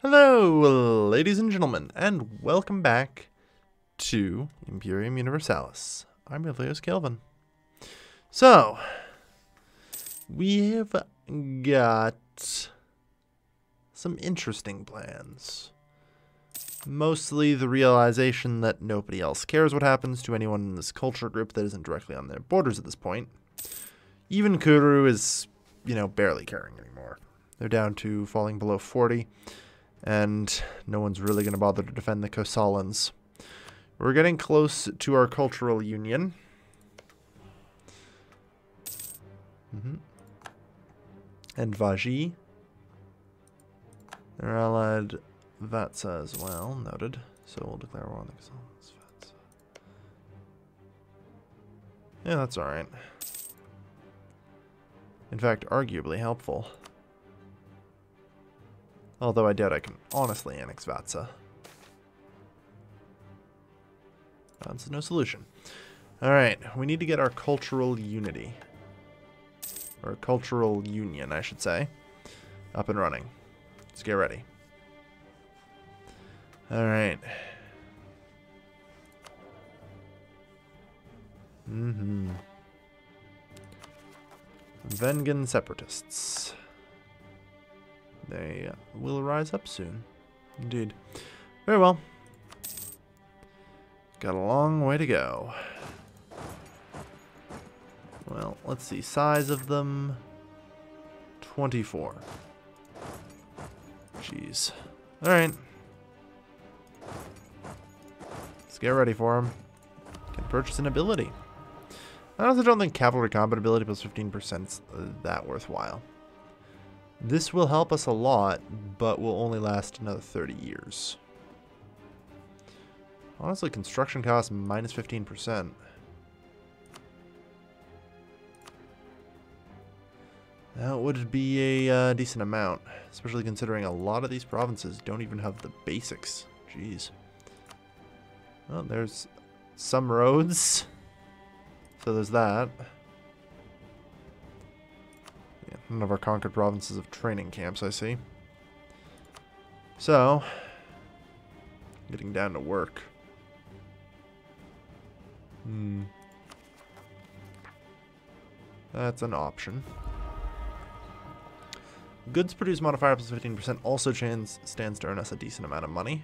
Hello, ladies and gentlemen, and welcome back to Imperium Universalis. I'm Ilios Kelvin. So, we've got some interesting plans. Mostly the realization that nobody else cares what happens to anyone in this culture group that isn't directly on their borders at this point. Even Kuru is, barely caring anymore. They're down to falling below 40. And no one's really going to bother to defend the Kosalans. We're getting close to our cultural union. And Vaji. They're allied Vatsa as well, noted. So we'll declare war on the Kosalans. Vatsa. Yeah, that's alright. In fact, arguably helpful. Although I doubt I can honestly annex Vatsa. That's no solution. Alright, we need to get our cultural unity. Or cultural union, I should say. Up and running. Let's get ready. Alright. Vengan separatists. They will rise up soon. Indeed. Very well. Got a long way to go. Well, let's see. Size of them. 24. Jeez. Alright. Let's get ready for them. Can purchase an ability. I also don't think cavalry combat ability plus 15% is that worthwhile. This will help us a lot, but will only last another 30 years. Honestly, construction cost minus 15%. That would be a decent amount, especially considering a lot of these provinces don't even have the basics. Jeez. Well, there's some roads, so there's that. None of our conquered provinces have training camps, I see. So, getting down to work. That's an option. Goods produce modifier plus 15% also stands to earn us a decent amount of money.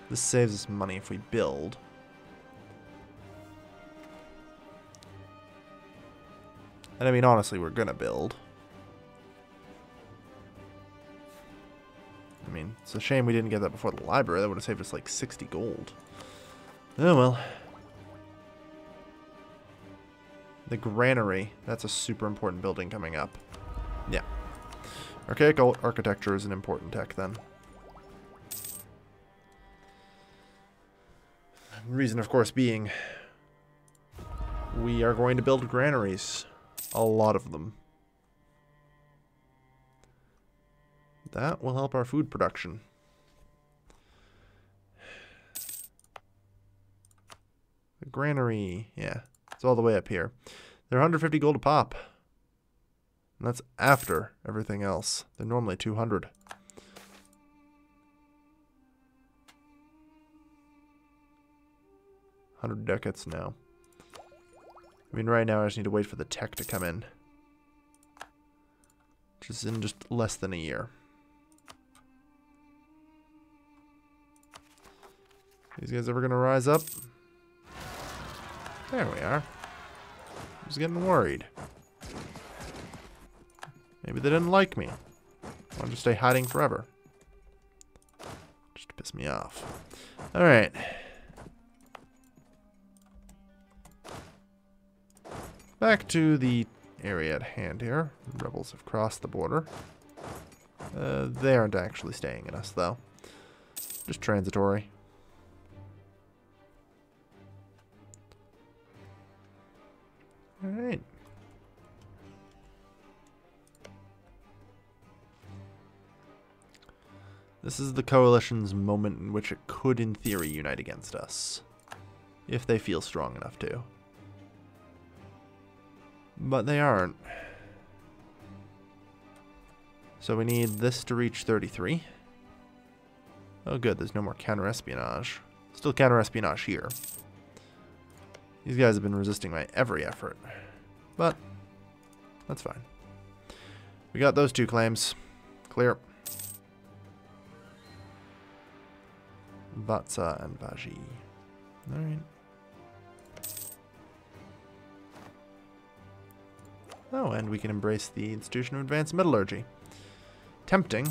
This saves us money if we build. And I mean, honestly, we're gonna build. I mean, it's a shame we didn't get that before the library. That would have saved us like 60 gold. Oh well. The granary. That's a super important building coming up. Yeah. Archaic architecture is an important tech then. Reason, of course, being we are going to build granaries. A lot of them. That will help our food production. The granary, yeah, it's all the way up here. They're 150 gold a pop. And that's after everything else. They're normally 200. $100 ducats now. I mean, right now I just need to wait for the tech to come in. Which is in just less than a year. These guys ever gonna rise up? There we are. I was getting worried. Maybe they didn't like me. Wanted to stay hiding forever. Just to piss me off. Alright. Back to the area at hand here. Rebels have crossed the border. They aren't actually staying in us, though. Just transitory. Alright. This is the coalition's moment in which it could, in theory, unite against us. If they feel strong enough to. But they aren't. So we need this to reach 33. Oh good, there's no more counter-espionage. Still counter-espionage here. These guys have been resisting my every effort. But, that's fine. We got those 2 claims. Clear. Vatsa and Vaji. Alright. Oh, and we can embrace the Institution of Advanced Metallurgy. Tempting.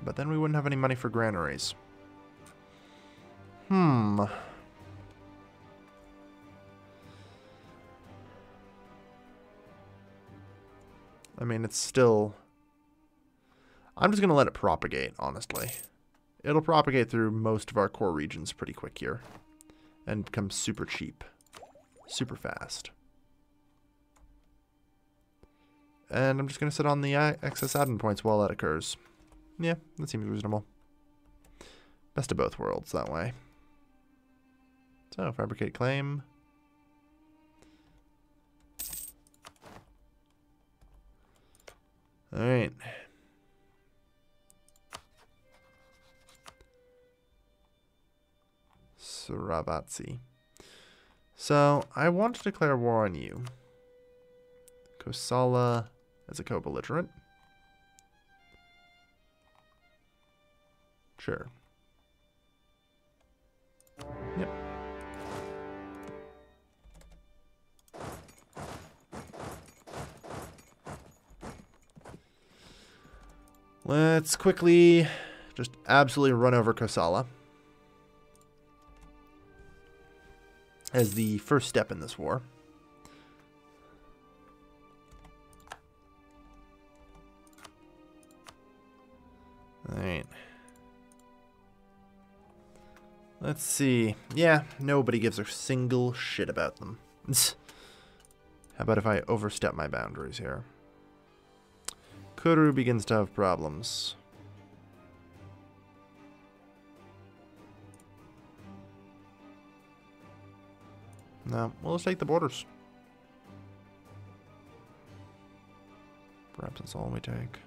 But then we wouldn't have any money for granaries. I mean, it's still... I'm just going to let it propagate, honestly. It'll propagate through most of our core regions pretty quick here. And become super cheap. Super fast. And I'm just going to sit on the excess admin points while that occurs. Yeah, that seems reasonable. Best of both worlds that way. So, fabricate claim. Alright. Sravatsi. So, I want to declare war on you. Kosala as a co-belligerent. Sure. Yep. Let's quickly just absolutely run over Kosala as the first step in this war. Alright. Let's see. Yeah, nobody gives a single shit about them. How about if I overstep my boundaries here? Kuru begins to have problems. No, well, let's take the borders. Perhaps that's all we take.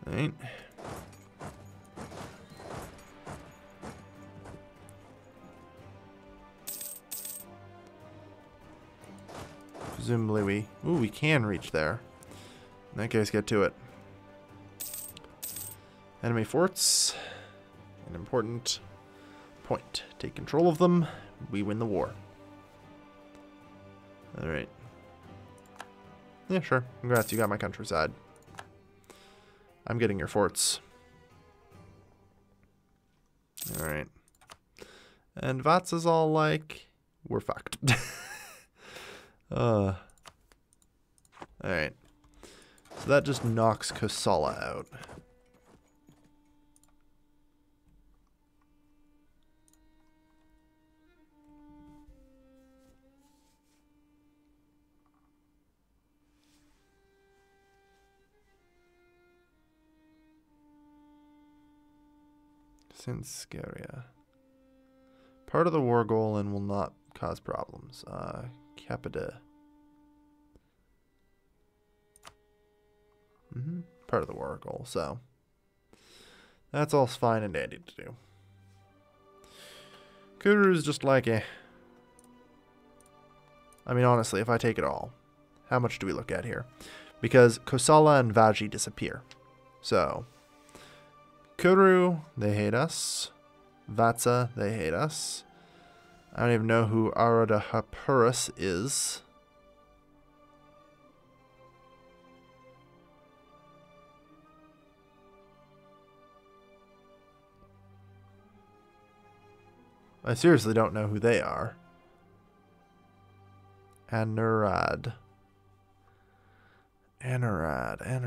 Right. Presumably we can reach there. In that case, get to it. Enemy forts. An important point. Take control of them. We win the war. Alright. Yeah, sure. Congrats, you got my countryside. I'm getting your forts. Alright. And Vatsa's all like, we're fucked. Alright. So that just knocks Kosala out. Sinscaria. Part of the war goal and will not cause problems. Capita. Part of the war goal, so. That's all fine and dandy to do. Kuru's just like a... I mean, honestly, if I take it all, how much do we look at here? Because Kosala and Vaji disappear. So... Kuru, they hate us. Vatsa, they hate us. I don't even know who Aradhapurus is. I seriously don't know who they are. Anurad. I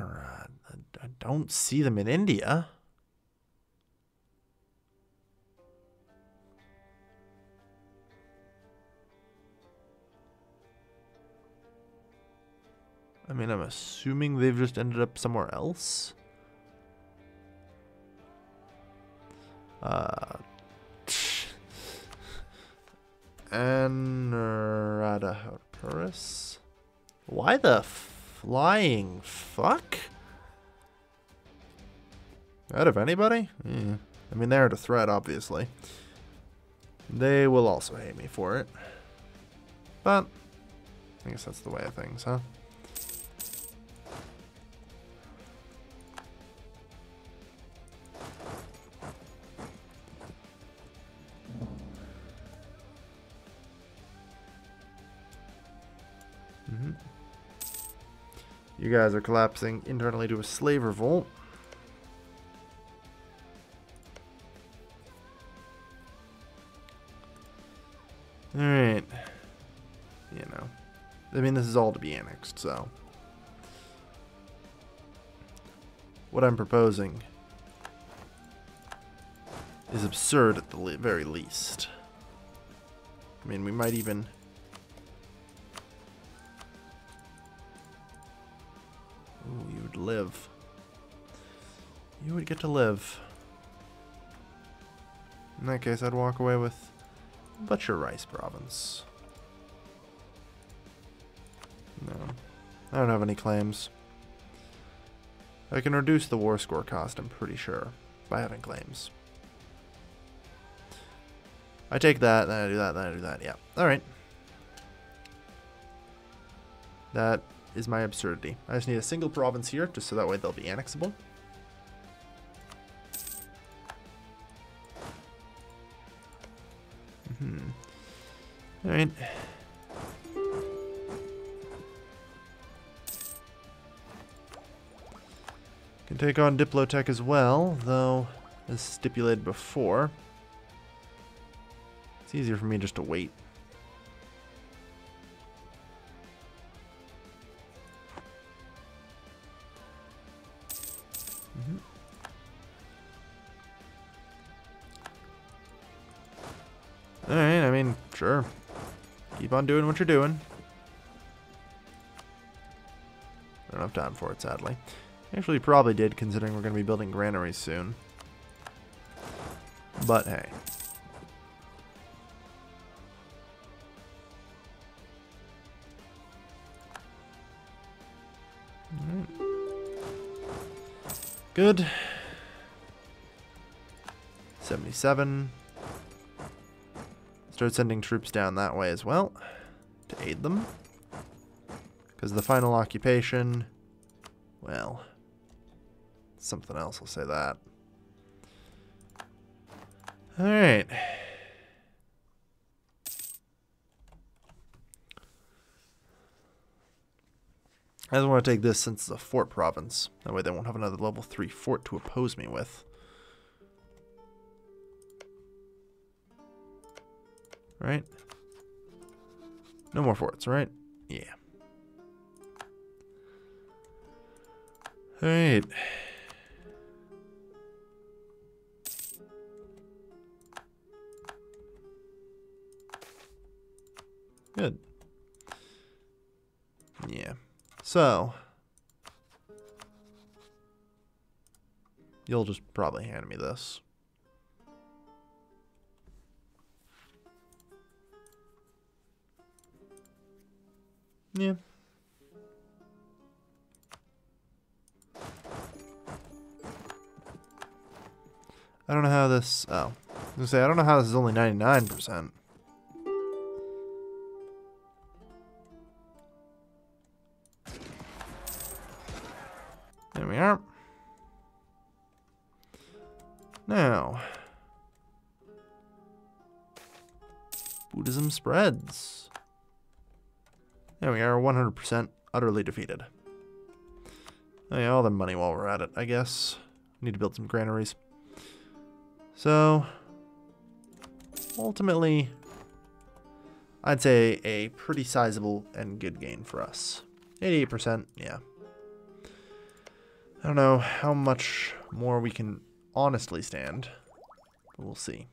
don't see them in India. I mean, I'm assuming they've just ended up somewhere else. Anradahapuris? Why the flying fuck? Out of anybody? Yeah. I mean, they're a threat, obviously. They will also hate me for it. But I guess that's the way of things, huh? You guys are collapsing internally to a slave revolt. Alright. You know. I mean, this is all to be annexed, so. What I'm proposing is absurd at the very least. I mean, we might even... Ooh, you would live. You would get to live. In that case, I'd walk away with Butcher Rice Province. No. I don't have any claims. I can reduce the war score cost, I'm pretty sure, by having claims. I take that, then I do that, then I do that. Yeah. Alright. That is my absurdity. I just need a single province here, just so that way they'll be annexable. Alright. Can take on Diplotech as well, though, as stipulated before. It's easier for me just to wait. Alright, I mean, sure. Keep on doing what you're doing. I don't have time for it, sadly. Actually, probably did, considering we're going to be building granaries soon. But hey. Alright. Good. 77. Start sending troops down that way as well to aid them. Because the final occupation, well, something else, I'll say that. Alright. I just want to take this since it's a fort province. That way they won't have another level 3 fort to oppose me with. Right? No more forts, right? Yeah. Alright. Good. Yeah. So. You'll just probably hand me this. Yeah. I don't know how this... Oh. I was gonna say, I don't know how this is only 99%. There we are. Now. Buddhism spreads. There we are, 100% utterly defeated. Oh yeah, all the money while we're at it, I guess. Need to build some granaries. So, ultimately, I'd say a pretty sizable and good gain for us. 88%, yeah. I don't know how much more we can honestly stand, but we'll see.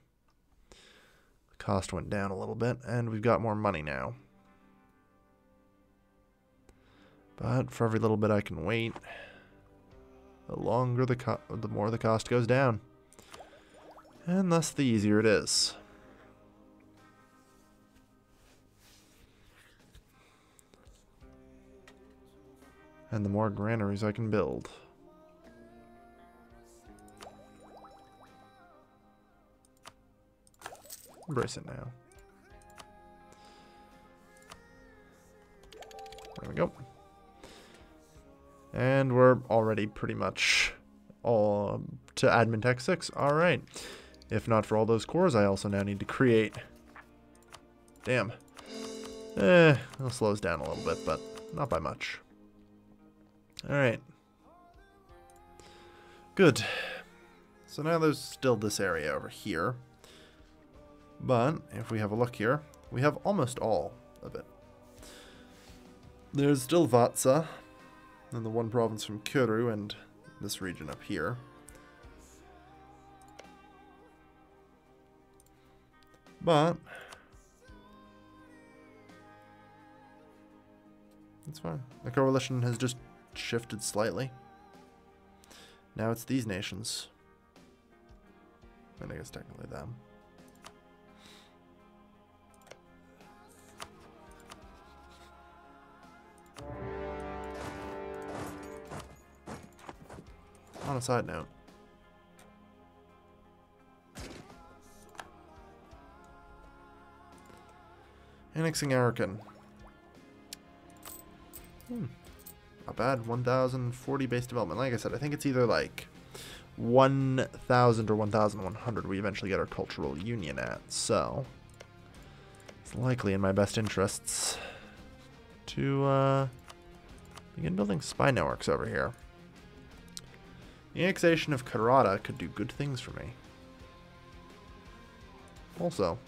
The cost went down a little bit, and we've got more money now. But for every little bit I can wait, the longer the more the cost goes down. And thus the easier it is. And the more granaries I can build. Embrace it now. There we go. And we're already pretty much all to admin tech 6. Alright. If not for all those cores, I also now need to create... Damn. It'll slow us down a little bit, but not by much. Alright. Good. So now there's still this area over here. But if we have a look here, we have almost all of it. There's still Vatsa, and the one province from Kuru, and this region up here. But it's fine. The coalition has just shifted slightly. Now it's these nations. And I guess technically them. On a side note, annexing Arakan. Not bad. 1,040 base development. Like I said, I think it's either like 1,000 or 1,100 we eventually get our cultural union at. So it's likely in my best interests to begin building spy networks over here. The annexation of Karada could do good things for me. Also,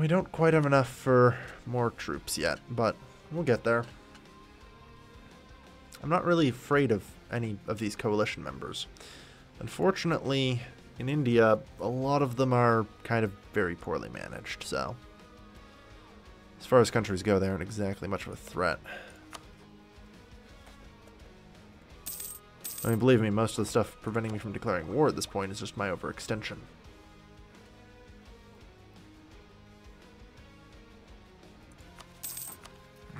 we don't quite have enough for more troops yet, but we'll get there. I'm not really afraid of any of these coalition members. Unfortunately, in India, a lot of them are kind of very poorly managed, so as far as countries go, they aren't exactly much of a threat. I mean, believe me, most of the stuff preventing me from declaring war at this point is just my overextension.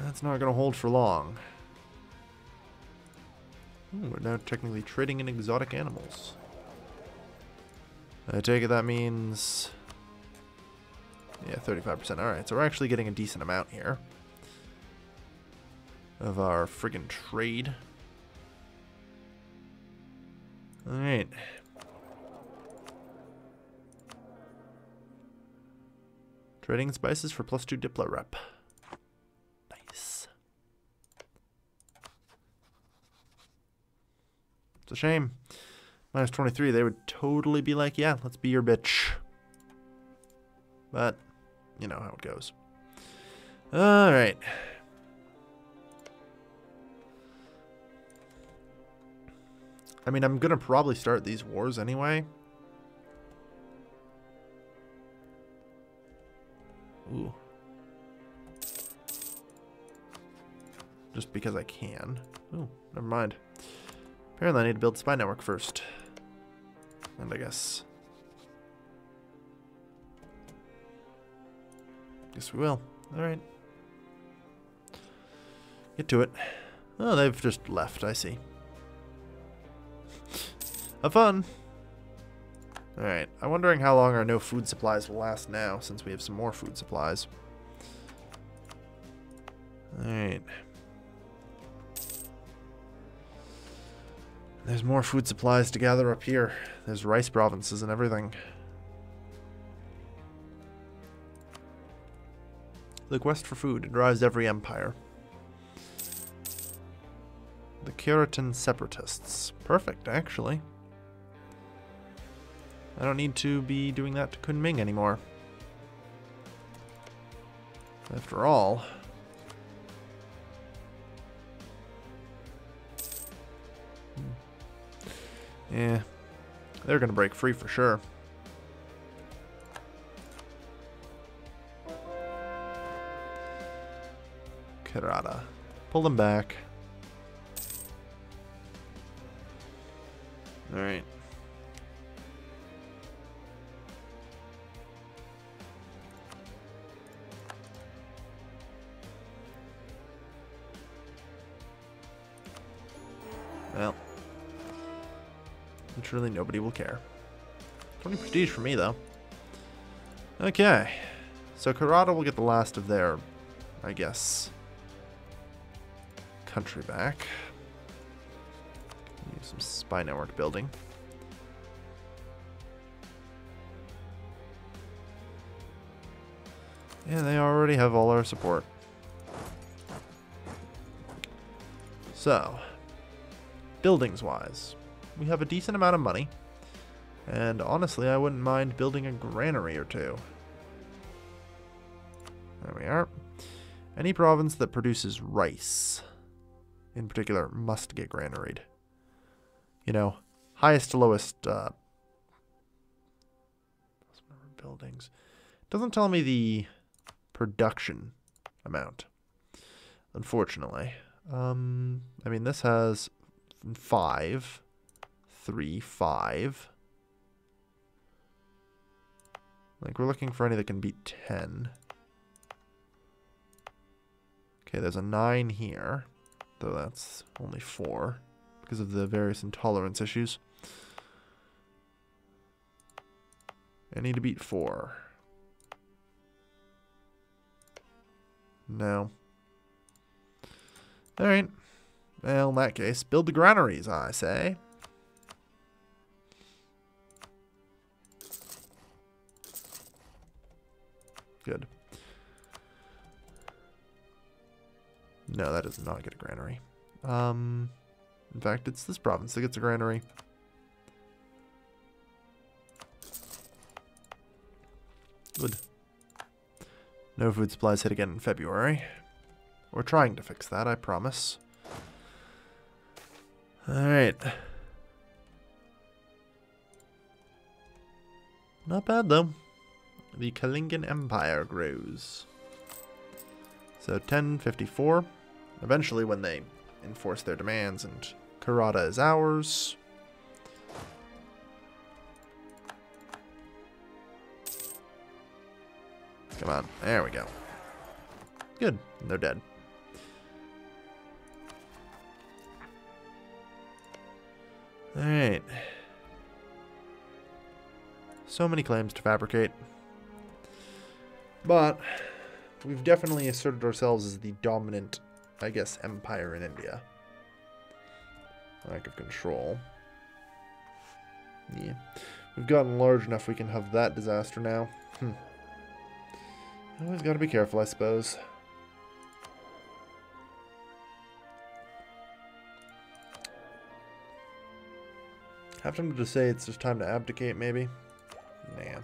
That's not going to hold for long. Ooh, we're now technically trading in exotic animals. I take it that means... yeah, 35%. Alright, so we're actually getting a decent amount here of our friggin' trade. Alright. Trading spices for +2 Diplo rep. Nice. It's a shame. -23, they would totally be like, yeah, let's be your bitch. But, you know how it goes. Alright. I mean, I'm gonna probably start these wars anyway. Ooh. Just because I can. Ooh, never mind. Apparently I need to build a spy network first. And I guess we will. Alright. Get to it. Oh, they've just left, I see. Have fun! Alright, I'm wondering how long our no food supplies will last now, since we have some more food supplies. Alright. There's more food supplies to gather up here. There's rice provinces and everything. The quest for food, it drives every empire. The Keratin Separatists. Perfect, actually. I don't need to be doing that to Kunming anymore. After all... yeah, they're gonna break free for sure. Kerala. Pull them back. Alright. Truly nobody will care. 20 prestige for me, though. Okay. So Karada will get the last of their, I guess, country back. Use some spy network building. Yeah, they already have all our support. So, buildings-wise, we have a decent amount of money. And honestly, I wouldn't mind building a granary or two. There we are. Any province that produces rice, in particular, must get granaried. You know, highest to lowest buildings. Doesn't tell me the production amount, unfortunately. I mean, this has 5, 3, 5. Like, we're looking for any that can beat 10. Okay, there's a 9 here, though that's only 4 because of the various intolerance issues. I need to beat 4. No. Alright. Well, in that case, build the granaries, I say. Good. No, that does not get a granary. In fact, it's this province that gets a granary. Good. No food supplies hit again in February. We're trying to fix that, I promise. Alright. Not bad, though. The Kalingan Empire grows. So 1054. Eventually, when they enforce their demands and Karada is ours. Come on. There we go. Good. They're dead. Alright. So many claims to fabricate. But we've definitely asserted ourselves as the dominant, I guess, empire in India. Lack of control. Yeah. We've gotten large enough we can have that disaster now. Always gotta be careful, I suppose. Have tempted to say it's just time to abdicate, maybe? Nah.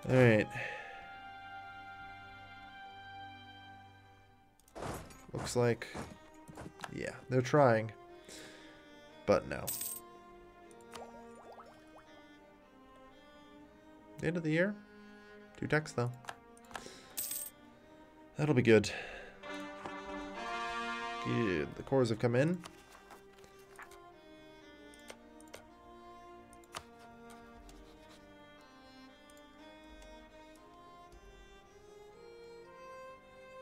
Alright. Looks like... yeah, they're trying. But no. The end of the year? 2 techs, though. That'll be good. Good. The cores have come in.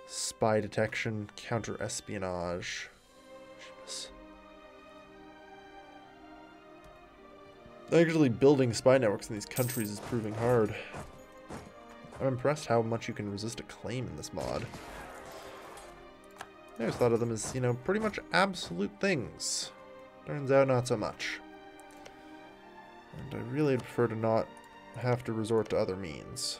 Spy detection, counter-espionage. Actually, building spy networks in these countries is proving hard. I'm impressed how much you can resist a claim in this mod. I always thought of them as, you know, pretty much absolute things. Turns out not so much. And I really prefer to not have to resort to other means.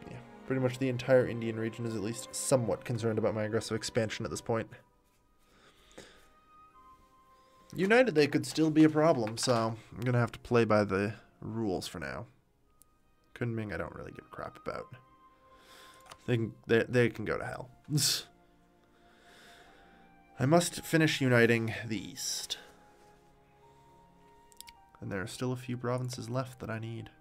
Yeah, pretty much the entire Indian region is at least somewhat concerned about my aggressive expansion at this point. United, they could still be a problem, so I'm going to have to play by the rules for now. Kunming, I don't really give a crap about. They can go to hell. I must finish uniting the East. And there are still a few provinces left that I need.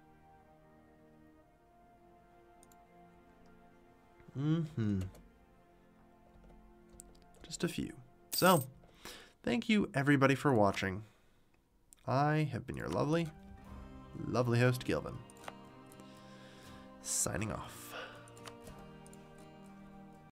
Just a few. So, thank you everybody for watching. I have been your lovely host, Gilvin. Signing off.